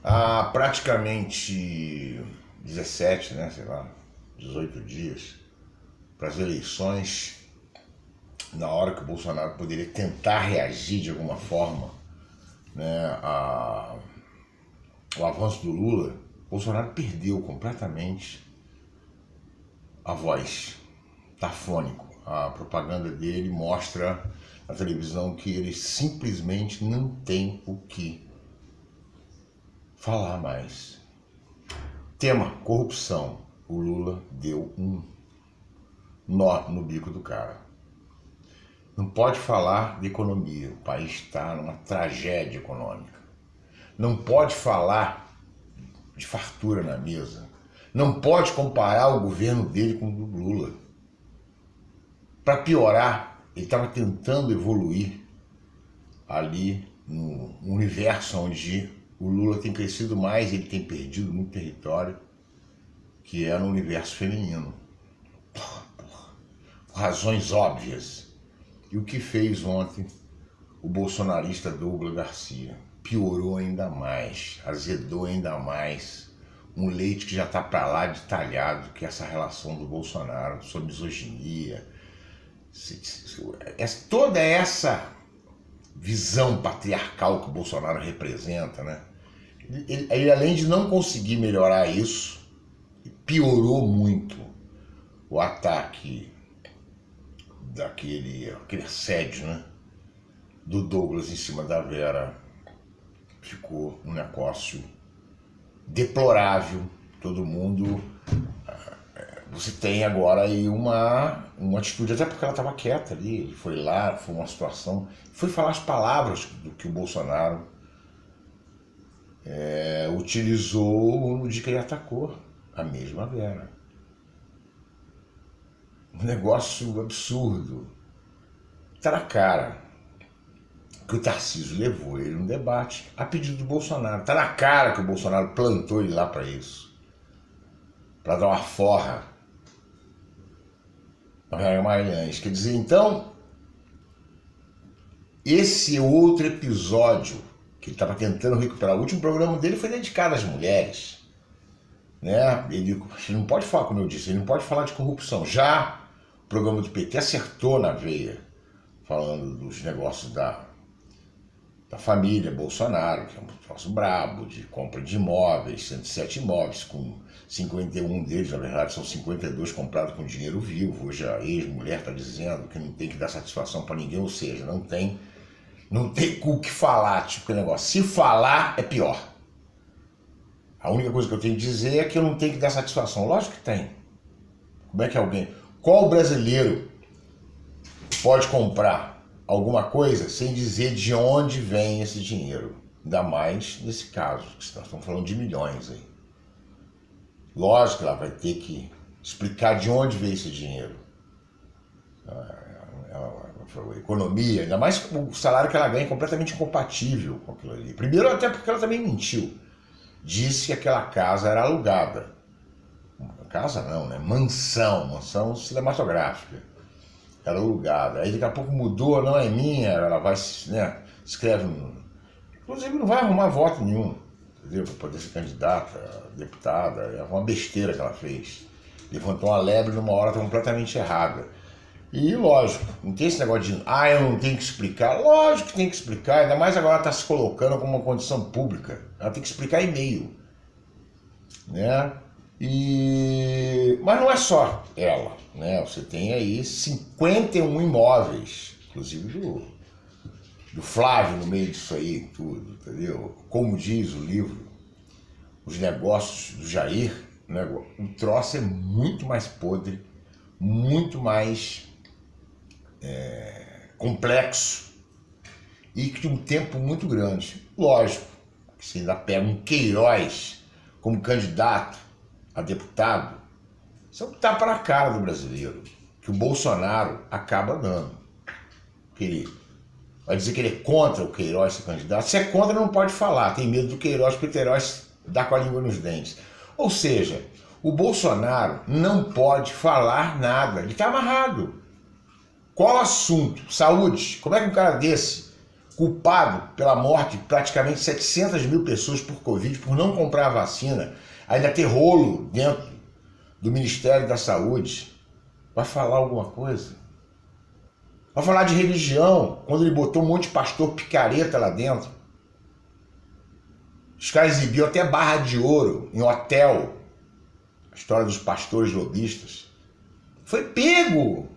Há praticamente 17, né, sei lá, 18 dias para as eleições, na hora que o Bolsonaro poderia tentar reagir de alguma forma, né, ao avanço do Lula, Bolsonaro perdeu completamente a voz, tá fônico. A propaganda dele mostra na televisão que ele simplesmente não tem o que falar mais. Tema: corrupção. O Lula deu um nó no bico do cara. Não pode falar de economia, o país está numa tragédia econômica. Não pode falar de fartura na mesa. Não pode comparar o governo dele com o do Lula. Para piorar, ele estava tentando evoluir ali no universo onde o Lula tem crescido mais, ele tem perdido muito território, que é no universo feminino. Por razões óbvias. E o que fez ontem o bolsonarista Douglas Garcia? Piorou ainda mais, azedou ainda mais um leite que já está para lá de talhado, que é essa relação do Bolsonaro, sua misoginia, toda essa visão patriarcal que o Bolsonaro representa, né? Ele, além de não conseguir melhorar isso, piorou muito o ataque aquele assédio, né, do Douglas em cima da Vera. Ficou um negócio deplorável. Todo mundo... Você tem agora aí uma atitude, até porque ela estava quieta ali, ele foi lá, foi uma situação... Foi falar as palavras do que o Bolsonaro utilizou no dia que ele atacou a mesma Vera. Um negócio absurdo. Tá na cara que o Tarcísio levou ele no debate a pedido do Bolsonaro. Tá na cara que o Bolsonaro plantou ele lá para isso. Para dar uma forra na Vera Magalhães. Quer dizer, então, esse outro episódio que ele estava tentando recuperar, o último programa dele foi dedicado às mulheres. Né? Ele não pode falar, como eu disse, ele não pode falar de corrupção. Já o programa do PT acertou na veia, falando dos negócios da família Bolsonaro, que é um troço brabo, de compra de imóveis, 107 imóveis, com 51 deles, na verdade, são 52 comprados com dinheiro vivo. Hoje a ex-mulher está dizendo que não tem que dar satisfação para ninguém, ou seja, não tem com o que falar, tipo, aquele negócio. Se falar, é pior. A única coisa que eu tenho que dizer é que eu não tenho que dar satisfação. Lógico que tem. Como é que alguém... Qual brasileiro pode comprar alguma coisa sem dizer de onde vem esse dinheiro? Ainda mais nesse caso, que nós estamos falando de milhões aí. Lógico que ela vai ter que explicar de onde veio esse dinheiro. A economia, ainda mais o salário que ela ganha é completamente incompatível com aquilo ali. Primeiro, até porque ela também mentiu. Disse que aquela casa era alugada. Casa não, né? Mansão cinematográfica. Era alugada. Aí daqui a pouco mudou, não é minha, ela vai, né? Escreve. Inclusive não vai arrumar voto nenhum, entendeu? Para poder ser candidata, deputada. É uma besteira que ela fez. Levantou uma lebre numa hora completamente errada. E lógico, não tem esse negócio de eu não tenho que explicar. Lógico que tem que explicar, ainda mais agora ela está se colocando como uma condição pública. Ela tem que explicar e-mail, né? Mas não é só ela, né? Você tem aí 51 imóveis, inclusive do Flávio no meio disso aí, tudo, entendeu? Como diz o livro, os negócios do Jair, né? O troço é muito mais podre, muito mais complexo e que tem um tempo muito grande. Lógico, que você ainda pega um Queiroz como candidato a deputado, isso é um tapa na cara do brasileiro, que o Bolsonaro acaba dando. Que ele vai dizer que ele é contra o Queiroz ser candidato. Se é contra, não pode falar, tem medo do Queiroz, porque o Queiroz dá com a língua nos dentes. Ou seja, o Bolsonaro não pode falar nada, ele está amarrado. Qual assunto? Saúde. Como é que um cara desse culpado pela morte de praticamente 700 mil pessoas por Covid, por não comprar a vacina, ainda ter rolo dentro do Ministério da Saúde, vai falar alguma coisa? Vai falar de religião, quando ele botou um monte de pastor picareta lá dentro. Os caras exibiam até barra de ouro em hotel. A história dos pastores lobistas. Foi pego.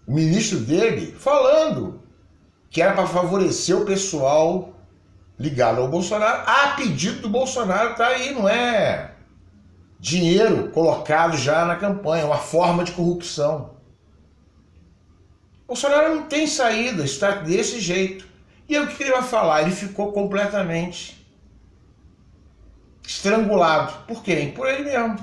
O ministro dele falando que era para favorecer o pessoal ligado ao Bolsonaro. A pedido do Bolsonaro, tá aí, não é dinheiro colocado já na campanha, uma forma de corrupção. Bolsonaro não tem saída, está desse jeito. E aí o que ele vai falar? Ele ficou completamente estrangulado. Por quem? Por ele mesmo.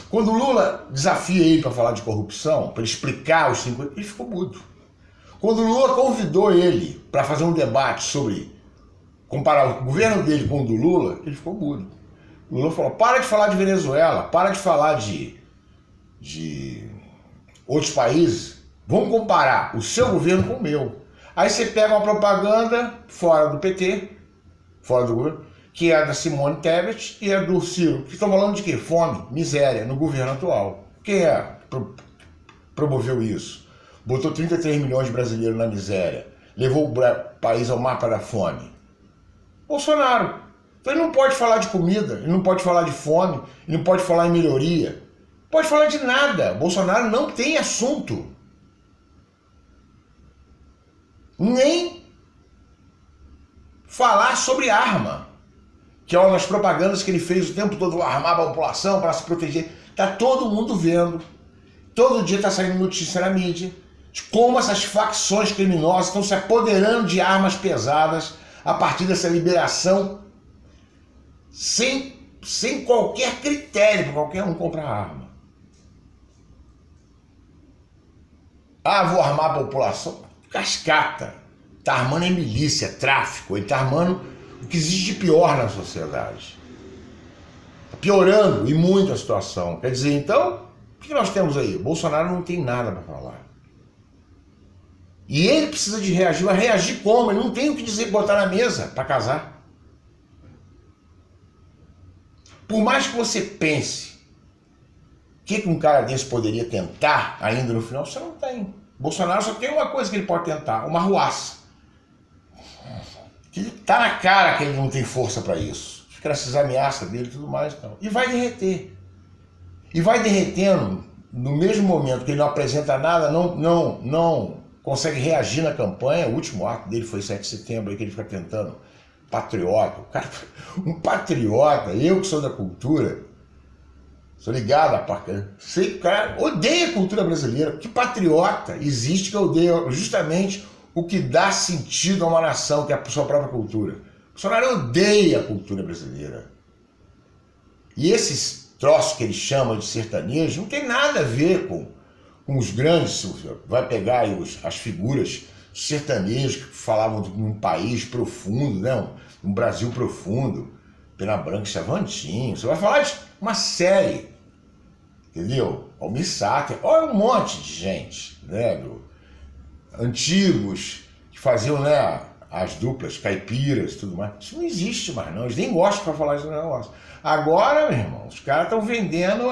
Quando o Lula desafia ele para falar de corrupção, para ele explicar os 50, ele ficou mudo. Quando o Lula convidou ele para fazer um debate sobre comparar o governo dele com o do Lula, ele ficou mudo. O Lula falou, para de falar de Venezuela, para de falar de outros países, vamos comparar o seu governo com o meu. Aí você pega uma propaganda fora do PT, fora do governo, que é da Simone Tebet e é do Ciro, que estão falando de quê? Fome, miséria no governo atual. Quem promoveu isso? Botou 33 milhões de brasileiros na miséria, levou o país ao mapa da fome. Bolsonaro. Então ele não pode falar de comida, ele não pode falar de fome, ele não pode falar em melhoria, não pode falar de nada. Bolsonaro não tem assunto. Nem falar sobre arma, que é uma das propagandas que ele fez o tempo todo, armar a população para se proteger. Tá todo mundo vendo, todo dia está saindo notícia na mídia, de como essas facções criminosas estão se apoderando de armas pesadas a partir dessa liberação sem qualquer critério para qualquer um comprar arma. Ah, vou armar a população. Cascata. Está armando em milícia, tráfico. Ele está armando o que existe de pior na sociedade. Está piorando e muito a situação. Quer dizer, então, o que nós temos aí? Bolsonaro não tem nada para falar. E ele precisa de reagir. Mas reagir como? Ele não tem o que dizer, botar na mesa para casar. Por mais que você pense o que um cara desse poderia tentar ainda no final, você não tem. Bolsonaro só tem uma coisa que ele pode tentar, uma arruaça. Que tá na cara que ele não tem força para isso. Fica essas ameaças dele e tudo mais. Então. E vai derreter. E vai derretendo no mesmo momento que ele não apresenta nada, não consegue reagir na campanha. O último ato dele foi 7 de setembro, aí que ele fica tentando. Patriota. O cara, um patriota, eu que sou da cultura, sou ligado a sei que o cara odeia a cultura brasileira. Que patriota existe que odeia justamente o que dá sentido a uma nação, que é a sua própria cultura. O Bolsonaro odeia a cultura brasileira. E esses troços que ele chama de sertanejo não tem nada a ver com os grandes. Vai pegar aí as figuras sertanejos que falavam de um país profundo, né? Um Brasil profundo, Pena Branca e Chavantinho. Você vai falar de uma série, entendeu? Almir Sater, olha um monte de gente, né? Antigos que faziam, né, as duplas caipiras e tudo mais. Isso não existe mais, não. Eles nem gostam para falar desse negócio. Agora, meu irmão, os caras estão vendendo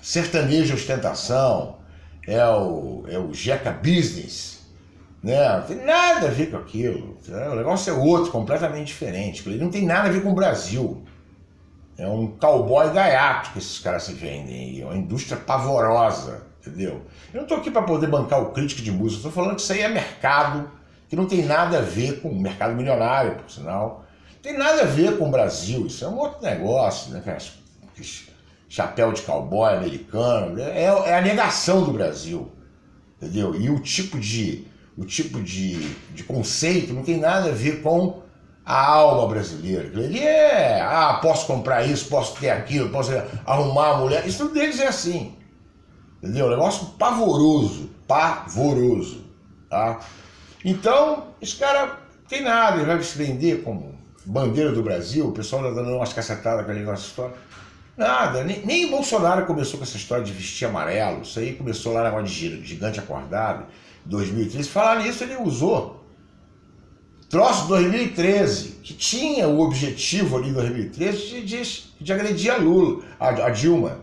sertanejo de ostentação, é o Jeca Business, né? Não tem nada a ver com aquilo. O negócio é outro, completamente diferente. Ele não tem nada a ver com o Brasil. É um cowboy gaiato que esses caras se vendem. É uma indústria pavorosa, entendeu? Eu não estou aqui para poder bancar o crítico de música. Estou falando que isso aí é mercado, que não tem nada a ver com o mercado milionário, por sinal. Não tem nada a ver com o Brasil. Isso é um outro negócio, né? Chapéu de cowboy americano. É a negação do Brasil, entendeu? E o tipo de conceito não tem nada a ver com a alma brasileira. Ele posso comprar isso, posso ter aquilo, posso arrumar a mulher. Isso tudo deles é assim, entendeu? Um negócio pavoroso, tá? Então, esse cara tem nada, ele vai se vender como bandeira do Brasil, o pessoal tá dando umas cacetadas com aquele negócio história. Nada, nem o Bolsonaro começou com essa história de vestir amarelo. Isso aí começou lá na hora de Gigante Acordado, em 2013. Falar nisso, ele usou. Troço 2013, que tinha o objetivo ali em 2013 de agredir a Lula, a Dilma.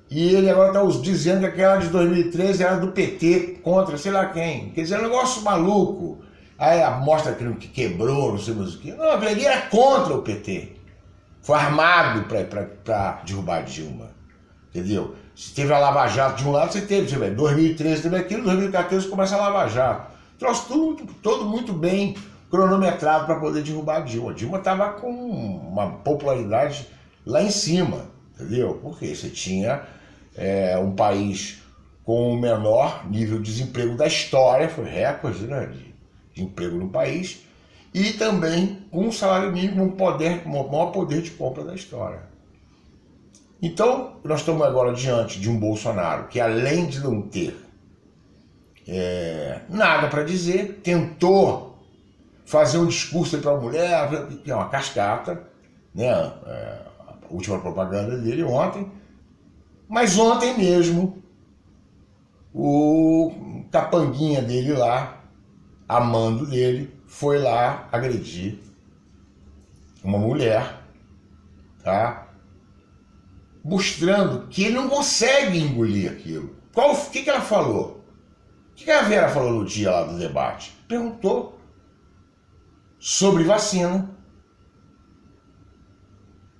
E ele agora está dizendo que aquela de 2013 era do PT contra sei lá quem. Quer dizer, é um negócio maluco. Aí mostra que quebrou, não sei mais o que. Não, ele era contra o PT. Foi armado para derrubar a Dilma. Entendeu? Se teve a Lava Jato de um lado, você teve. 2013 teve aquilo, 2014 começa a Lava Jato. Trouxe todo muito bem cronometrado para poder derrubar a Dilma. A Dilma estava com uma popularidade lá em cima. Entendeu? Porque você tinha um país com o menor nível de desemprego da história, foi recorde, né, de emprego no país, e também com um salário mínimo, o maior poder de compra da história. Então, nós estamos agora diante de um Bolsonaro que, além de não ter nada para dizer, tentou fazer um discurso para a mulher, que é uma cascata, né? A última propaganda dele ontem. Mas ontem mesmo, o capanguinha dele lá, amando dele, foi lá agredir uma mulher, tá? Mostrando que ele não consegue engolir aquilo. O que ela falou? O que a Vera falou no dia lá do debate? Perguntou sobre vacina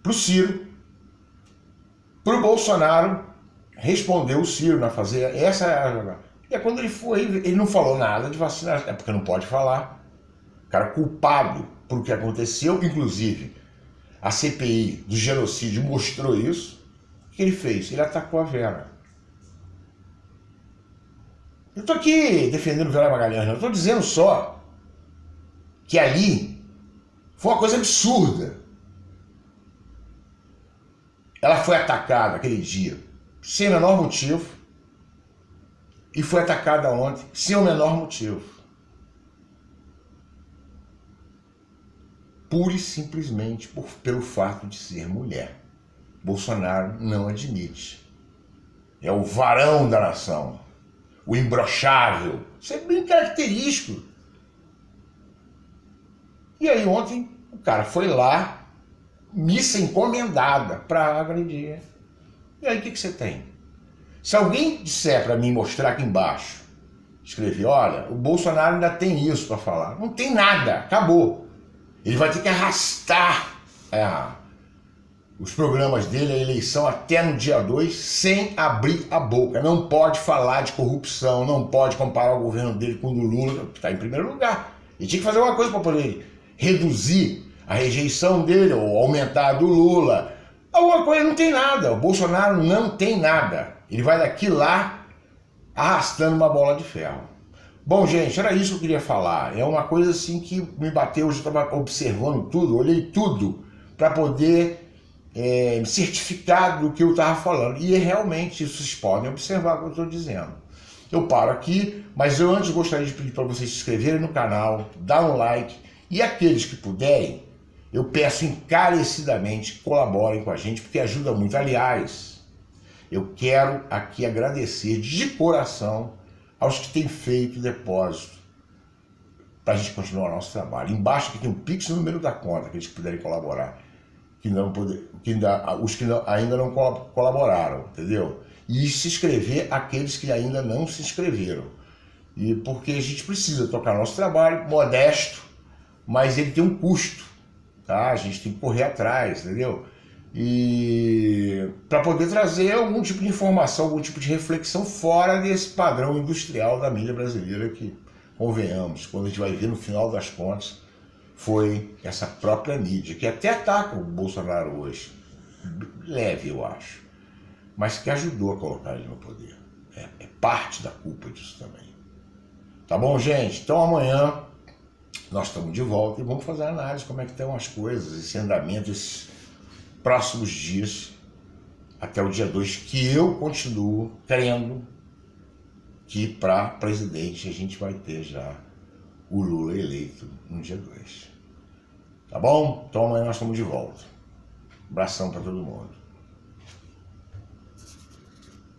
pro Ciro. Pro Bolsonaro, respondeu o Ciro na fazer essa. E quando ele foi, ele não falou nada de vacina, é porque não pode falar. O cara culpado por o que aconteceu, inclusive a CPI do genocídio mostrou isso. O que ele fez? Ele atacou a Vera. Eu estou aqui defendendo Vera Magalhães, não. Eu estou dizendo só que ali foi uma coisa absurda. Ela foi atacada aquele dia sem o menor motivo e foi atacada ontem sem o menor motivo. Pura e simplesmente pelo fato de ser mulher. Bolsonaro não admite. É o varão da nação, o imbrochável. Isso é bem característico. E aí ontem o cara foi lá, missa encomendada para agredir. E aí o que você tem? Se alguém disser para mim, mostrar aqui embaixo, escrever, olha, o Bolsonaro ainda tem isso para falar. Não tem nada, acabou. Ele vai ter que arrastar os programas dele, a eleição, até no dia 2, sem abrir a boca. Não pode falar de corrupção, não pode comparar o governo dele com o do Lula, que está em primeiro lugar. Ele tinha que fazer alguma coisa para poder reduzir a rejeição dele, ou aumentar a do Lula. Alguma coisa, não tem nada. O Bolsonaro não tem nada. Ele vai daqui lá arrastando uma bola de ferro. Bom, gente, era isso que eu queria falar. É uma coisa assim que me bateu. Hoje eu estava observando tudo, olhei tudo para poder me certificar do que eu estava falando. E realmente vocês podem observar o que eu estou dizendo. Eu paro aqui, mas eu antes gostaria de pedir para vocês se inscreverem no canal, dar um like, e aqueles que puderem, eu peço encarecidamente que colaborem com a gente, porque ajuda muito. Aliás, eu quero aqui agradecer de coração aos que têm feito depósito para a gente continuar o nosso trabalho. Embaixo aqui tem um Pix no número da conta, aqueles que puderem colaborar, os que ainda não colaboraram, entendeu? E se inscrever aqueles que ainda não se inscreveram. E porque a gente precisa tocar nosso trabalho, modesto, mas ele tem um custo, tá? A gente tem que correr atrás, entendeu? E para poder trazer algum tipo de informação, algum tipo de reflexão fora desse padrão industrial da mídia brasileira que, convenhamos, quando a gente vai ver no final das contas, foi essa própria mídia, que até ataca o Bolsonaro hoje, leve eu acho, mas que ajudou a colocar ele no poder. É parte da culpa disso também. Tá bom, gente? Então amanhã nós estamos de volta e vamos fazer a análise como é que estão as coisas, esse andamento, esses próximos dias, até o dia 2, que eu continuo crendo que para presidente a gente vai ter já o Lula eleito no dia 2. Tá bom? Então amanhã nós estamos de volta. Abração para todo mundo.